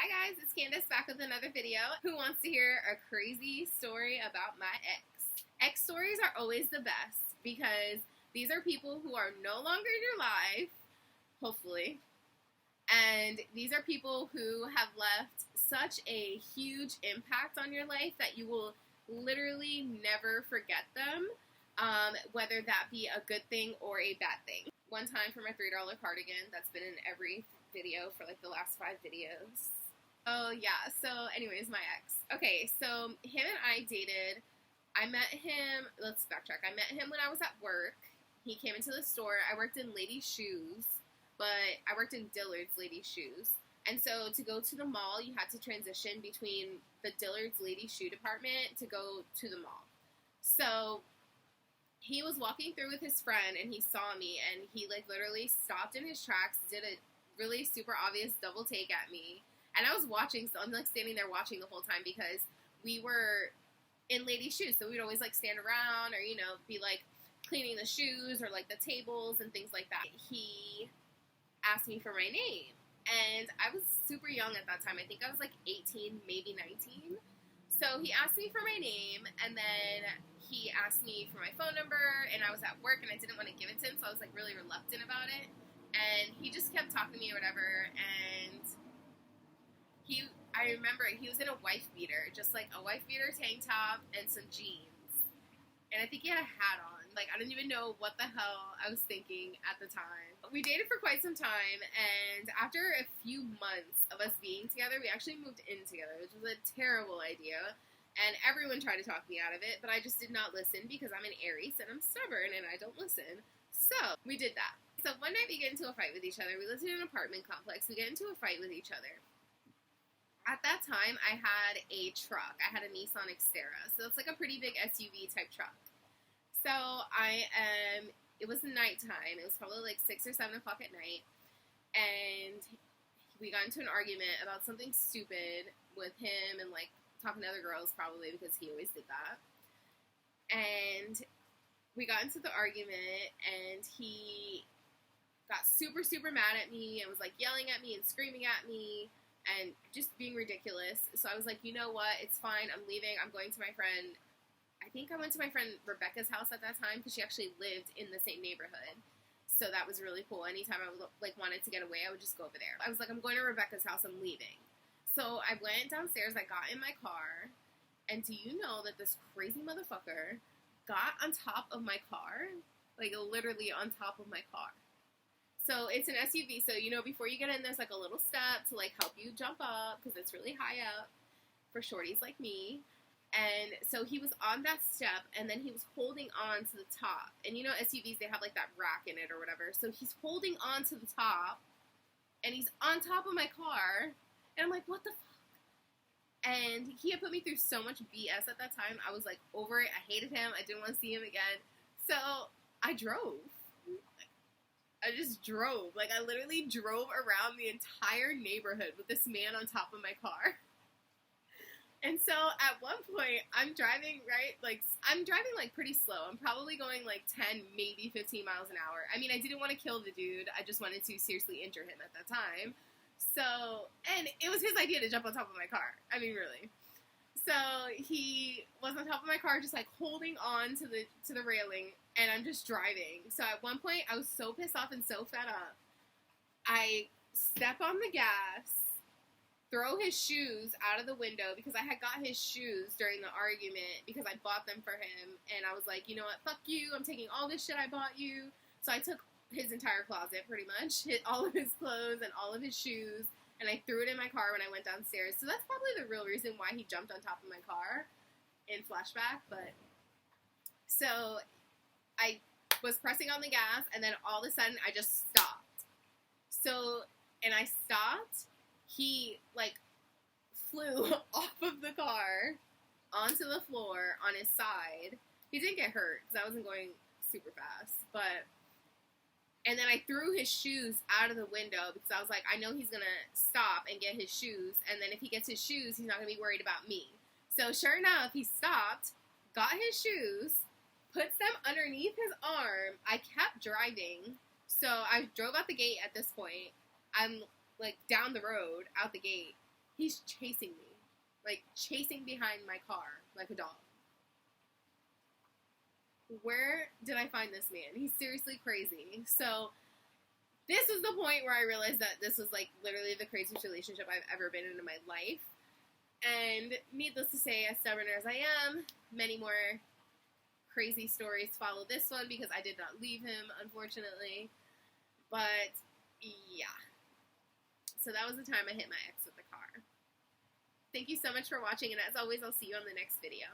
Hi guys, it's Candace back with another video. Who wants to hear a crazy story about my ex? Ex stories are always the best because these are people who are no longer in your life, hopefully, and these are people who have left such a huge impact on your life that you will literally never forget them, whether that be a good thing or a bad thing. One time for my $3 cardigan that's been in every video for like the last 5 videos. Oh yeah, so anyways, my ex. Okay, so him and I dated. I met him, let's backtrack. I met him when I was at work. He came into the store. I worked in ladies' shoes, but I worked in Dillard's ladies' shoes. And so to go to the mall, you had to transition between the Dillard's ladies' shoe department to go to the mall. So he was walking through with his friend and he saw me and he like literally stopped in his tracks, did a really super obvious double take at me. And I was watching, so I'm like standing there watching the whole time because we were in ladies' shoes. So we'd always like stand around or, you know, be like cleaning the shoes or like the tables and things like that. He asked me for my name and I was super young at that time. I think I was like 18, maybe 19. So he asked me for my name and then he asked me for my phone number and I was at work and I didn't want to give it to him. So I was like really reluctant about it. And he just kept talking to me or whatever. And I remember he was in a wife beater, just like a wife beater tank top and some jeans. And I think he had a hat on. Like, I didn't even know what the hell I was thinking at the time. We dated for quite some time, and after a few months of us being together, we actually moved in together, which was a terrible idea. And everyone tried to talk me out of it, but I just did not listen because I'm an Aries and I'm stubborn and I don't listen. So, we did that. So, one night we get into a fight with each other. We lived in an apartment complex. We get into a fight with each other. At that time, I had a truck. I had a Nissan Xterra. So, it's like a pretty big SUV type truck. So, it was nighttime. It was probably like 6 or 7 o'clock at night. And we got into an argument about something stupid with him and like talking to other girls probably because he always did that. And we got into the argument and he got super, super mad at me and was like yelling at me and screaming at me and just being ridiculous. So I was like, you know what? It's fine. I'm leaving. I'm going to my friend. I think I went to my friend Rebecca's house at that time because she actually lived in the same neighborhood. So that was really cool. Anytime I like wanted to get away, I would just go over there. I was like, I'm going to Rebecca's house. I'm leaving. So I went downstairs. I got in my car. And do you know that this crazy motherfucker got on top of my car? Like literally on top of my car. So it's an SUV, so, you know, before you get in, there's, like, a little step to, like, help you jump up, because it's really high up for shorties like me. And so he was on that step, and then he was holding on to the top. And, you know, SUVs, they have, like, that rack in it or whatever. So he's holding on to the top, and he's on top of my car, and I'm like, what the fuck? And he had put me through so much BS at that time. I was, like, over it. I hated him. I didn't want to see him again. So I drove. I just drove. Like, I literally drove around the entire neighborhood with this man on top of my car. And so, at one point, I'm driving, right? Like, I'm driving, like, pretty slow. I'm probably going, like, 10, maybe 15 miles an hour. I mean, I didn't want to kill the dude. I just wanted to seriously injure him at that time. So, and it was his idea to jump on top of my car. I mean, really. So, he was on top of my car, just, like, holding on to the railing, and I'm just driving. So at one point, I was so pissed off and so fed up. I step on the gas, throw his shoes out of the window because I had got his shoes during the argument because I bought them for him. And I was like, you know what, fuck you. I'm taking all this shit I bought you. So I took his entire closet, pretty much. Hit all of his clothes and all of his shoes. And I threw it in my car when I went downstairs. So that's probably the real reason why he jumped on top of my car in flashback. But so I was pressing on the gas, and then all of a sudden, I just stopped. So, and I stopped. He, like, flew off of the car onto the floor on his side. He didn't get hurt, because I wasn't going super fast, but, and then I threw his shoes out of the window, because I was like, I know he's gonna stop and get his shoes, and then if he gets his shoes, he's not gonna be worried about me. So, sure enough, he stopped, got his shoes, puts them underneath his arm. I kept driving. So I drove out the gate at this point. I'm like down the road, out the gate. He's chasing me. Like, chasing behind my car like a dog. Where did I find this man? He's seriously crazy. So, this was the point where I realized that this was, like, literally the craziest relationship I've ever been in my life. And needless to say, as stubborn as I am, many more crazy stories follow this one because I did not leave him, unfortunately. But, yeah. So that was the time I hit my ex with the car. Thank you so much for watching, and as always, I'll see you on the next video.